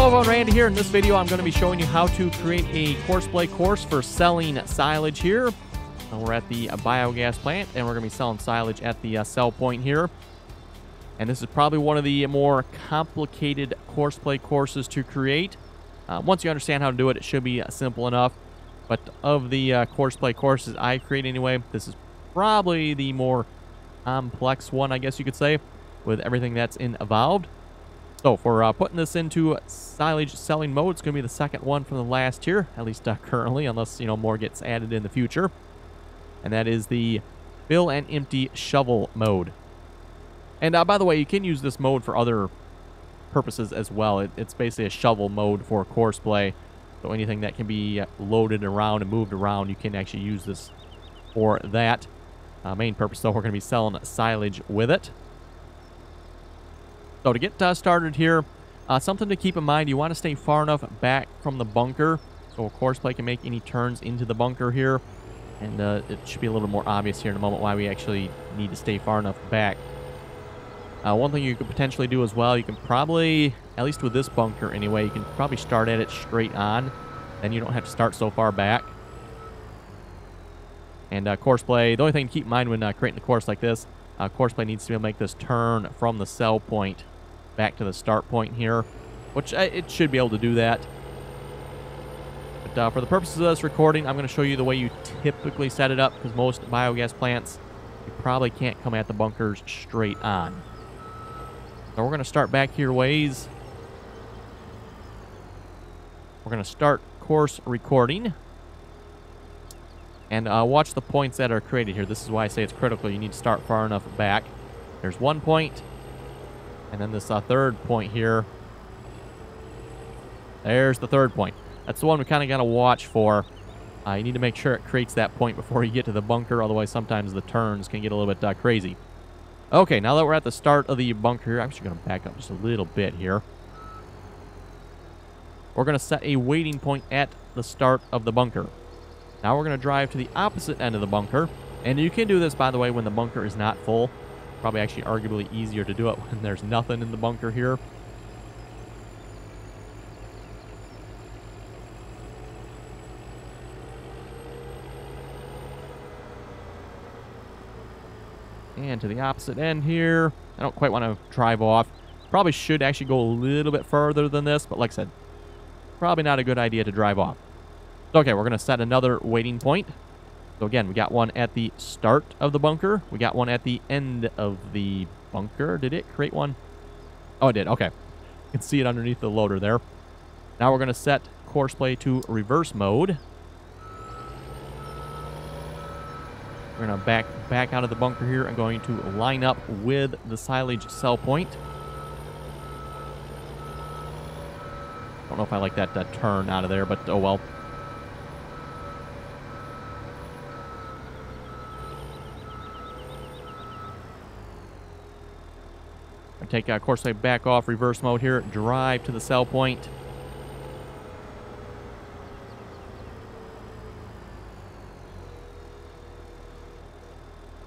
Hello everyone, Randy here. In this video I'm going to be showing you how to create a Courseplay course for selling silage here. We're at the biogas plant and we're going to be selling silage at the sell point here. And this is probably one of the more complicated Courseplay courses to create. Once you understand how to do it, it should be simple enough. But of the Courseplay courses I create anyway, this is probably the more complex one, I guess you could say, with everything that's involved. So for putting this into silage selling mode, it's going to be the second one from the last here, at least currently, unless, more gets added in the future. And that is the fill and empty shovel mode. And by the way, you can use this mode for other purposes as well. It's basically a shovel mode for Courseplay. So anything that can be loaded around and moved around, you can actually use this for that. Main purpose, though, we're going to be selling silage with it. So to get started here, something to keep in mind, you want to stay far enough back from the bunker so Courseplay can make any turns into the bunker here. And it should be a little more obvious here in a moment why we actually need to stay far enough back. One thing you could potentially do as well, you can probably, at least with this bunker anyway, you can probably start at it straight on. Then you don't have to start so far back. And Courseplay, the only thing to keep in mind when creating a course like this, Courseplay needs to be able to make this turn from the sell point back to the start point here, which it should be able to do that. But for the purposes of this recording, I'm going to show you the way you typically set it up, because most biogas plants, you probably can't come at the bunkers straight on. So we're going to start back here ways. We're going to start course recording. And watch the points that are created here. This is why I say it's critical. You need to start far enough back. There's 1 point. And then this third point here. There's the third point. That's the one we kind of got to watch for. You need to make sure it creates that point before you get to the bunker. Otherwise, sometimes the turns can get a little bit crazy. Okay, now that we're at the start of the bunker here, I'm actually going to back up just a little bit here. We're going to set a waiting point at the start of the bunker. Now we're going to drive to the opposite end of the bunker. And you can do this, by the way, when the bunker is not full. Probably actually arguably easier to do it when there's nothing in the bunker here. And to the opposite end here. I don't quite want to drive off. Probably should actually go a little bit further than this. But like I said, probably not a good idea to drive off. Okay, we're going to set another waiting point. So again, we got one at the start of the bunker. We got one at the end of the bunker. Did it create one? Oh, it did. Okay. You can see it underneath the loader there. Now we're going to set Courseplay to reverse mode. We're going to back out of the bunker here. I'm going to line up with the silage sell point. Don't know if I like that turn out of there, but oh well. Take Courseplay back off reverse mode here. Drive to the sell point.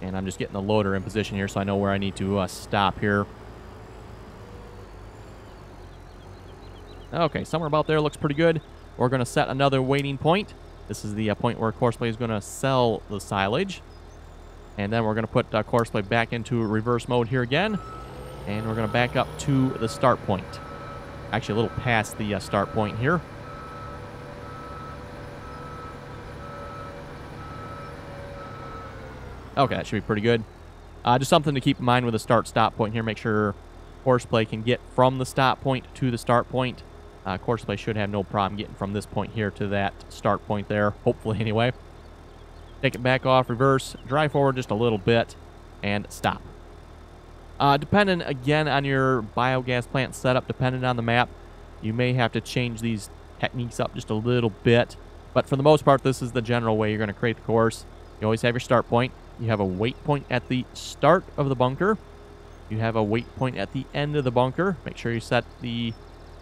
And I'm just getting the loader in position here so I know where I need to stop here. Okay, somewhere about there looks pretty good. We're going to set another waiting point. This is the point where Courseplay is going to sell the silage. And then we're going to put Courseplay back into reverse mode here again. And we're going to back up to the start point. Actually, a little past the start point here. Okay, that should be pretty good. Just something to keep in mind with the start-stop point here. Make sure Courseplay can get from the stop point to the start point. Courseplay should have no problem getting from this point here to that start point there. Hopefully, anyway. Take it back off, reverse, drive forward just a little bit, and stop. Depending, again, on your biogas plant setup, depending on the map, you may have to change these techniques up just a little bit. But for the most part, this is the general way you're going to create the course. You always have your start point. You have a wait point at the start of the bunker. You have a wait point at the end of the bunker. Make sure you set the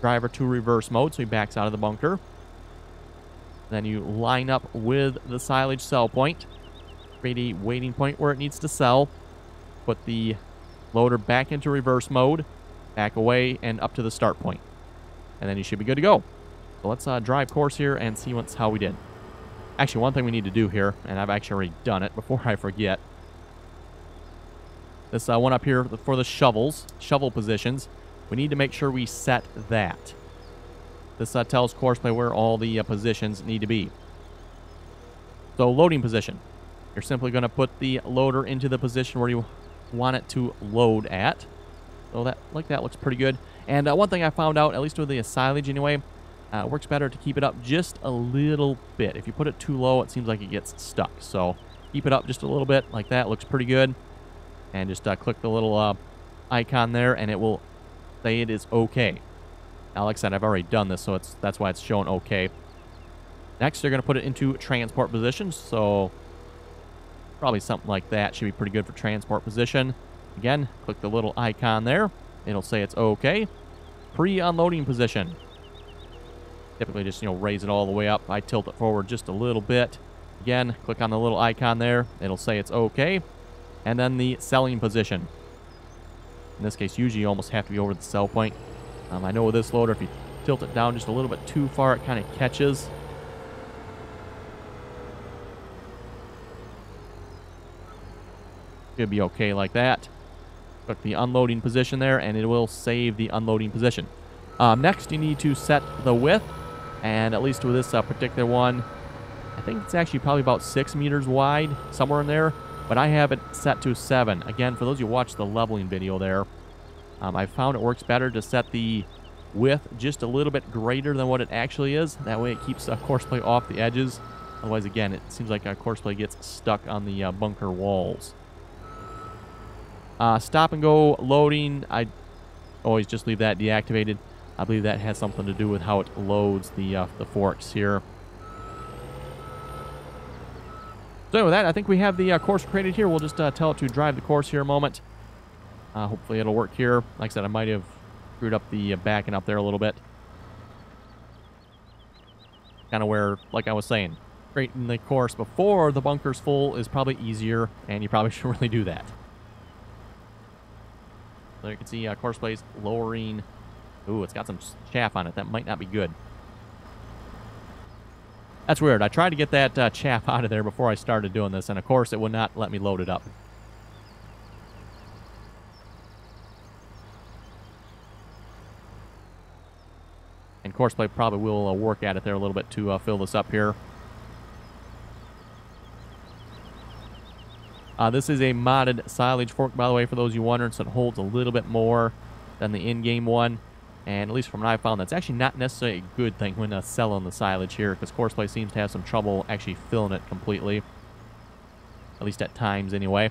driver to reverse mode so he backs out of the bunker. Then you line up with the silage sell point. Create a waiting point where it needs to sell. Put the loader back into reverse mode, back away, and up to the start point. and then you should be good to go. So let's drive course here and see how we did. Actually, one thing we need to do here, and I've actually already done it before I forget. This one up here for the shovel positions, we need to make sure we set that. This tells Courseplay where all the positions need to be. So loading position. You're simply going to put the loader into the position where you want it to load at. So that looks pretty good. And one thing I found out, at least with the silage anyway, it works better to keep it up just a little bit. If you put it too low, it seems like it gets stuck. So keep it up just a little bit like that. Looks pretty good. And just click the little icon there, and it will say it is okay. Now, like I said, I've already done this, so that's why it's showing okay. Next, you're going to put it into transport position. So probably something like that should be pretty good for transport position. Again, click the little icon there. It'll say it's okay. Pre-unloading position. Typically just, raise it all the way up. I tilt it forward just a little bit. Again, click on the little icon there. It'll say it's okay. And then the selling position. In this case, usually you almost have to be over the sell point. I know with this loader, if you tilt it down just a little bit too far, it kind of catches. Should be okay like that. Click the unloading position there, and it will save the unloading position. Next, you need to set the width. And at least with this particular one, I think it's actually probably about 6 meters wide, somewhere in there. But I have it set to 7. Again, for those who watch the leveling video there, I found it works better to set the width just a little bit greater than what it actually is. That way it keeps Courseplay off the edges. Otherwise, again, it seems like Courseplay gets stuck on the bunker walls. Stop and go loading, I always just leave that deactivated. I believe that has something to do with how it loads the forks here. So with that, I think we have the course created here. We'll just tell it to drive the course here a moment. Hopefully it'll work here. Like I said, I might have screwed up the backing up there a little bit. Kind of where, like I was saying, creating the course before the bunker's full is probably easier, and you probably should really do that. So you can see Courseplay's lowering. Ooh, it's got some chaff on it. That might not be good. That's weird. I tried to get that chaff out of there before I started doing this, and of course it would not let me load it up. And Courseplay probably will work at it there a little bit to fill this up here. This is a modded silage fork, by the way, for those you wondering, so it holds a little bit more than the in-game one. And at least from what I found, that's actually not necessarily a good thing when selling the silage here, because Courseplay seems to have some trouble actually filling it completely. At least at times, anyway.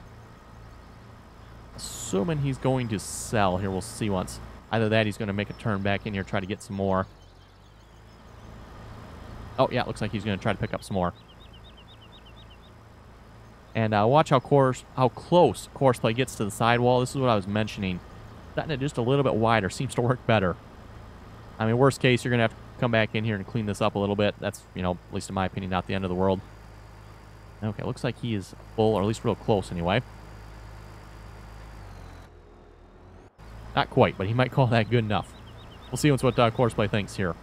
Assuming he's going to sell here, we'll see once. Either that, he's going to make a turn back in here, try to get some more. Oh, yeah, looks like he's going to try to pick up some more. And watch how close Courseplay gets to the sidewall. This is what I was mentioning. Setting it just a little bit wider seems to work better. I mean, worst case, you're going to have to come back in here and clean this up a little bit. That's, at least in my opinion, not the end of the world. Okay, looks like he is full, or at least real close anyway. Not quite, but he might call that good enough. We'll see what Courseplay thinks here.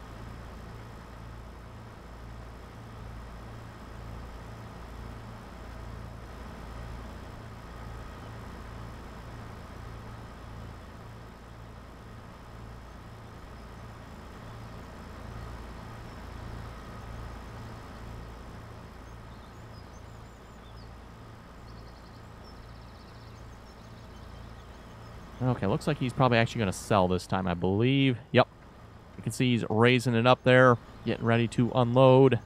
Okay, looks like he's probably actually going to sell this time, I believe. Yep. You can see he's raising it up there, getting ready to unload.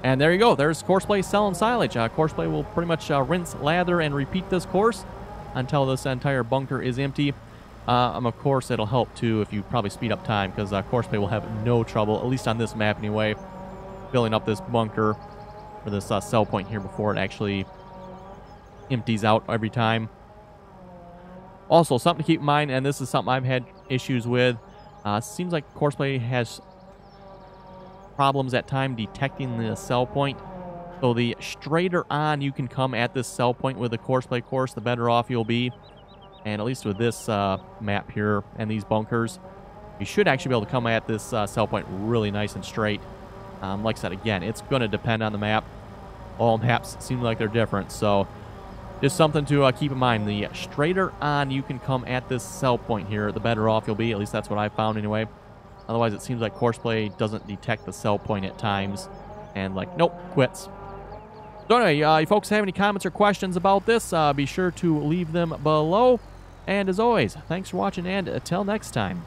And there you go. There's Courseplay selling silage. Courseplay will pretty much rinse, lather, and repeat this course until this entire bunker is empty. Of course, it'll help, too, if you probably speed up time, because Courseplay will have no trouble, at least on this map anyway, filling up this bunker, or this sell point here before it actually empties out every time. Also, something to keep in mind, and this is something I've had issues with, seems like Courseplay has problems at time detecting the sell point. So the straighter on you can come at this sell point with a Courseplay course, the better off you'll be. And at least with this map here and these bunkers, you should actually be able to come at this sell point really nice and straight. Like I said, again, it's going to depend on the map. All maps seem like they're different, so just something to keep in mind. The straighter on you can come at this sell point here, the better off you'll be. At least that's what I found anyway. Otherwise, it seems like Courseplay doesn't detect the sell point at times. And like, nope, quits. So anyway, you folks have any comments or questions about this, be sure to leave them below. And as always, thanks for watching, and until next time.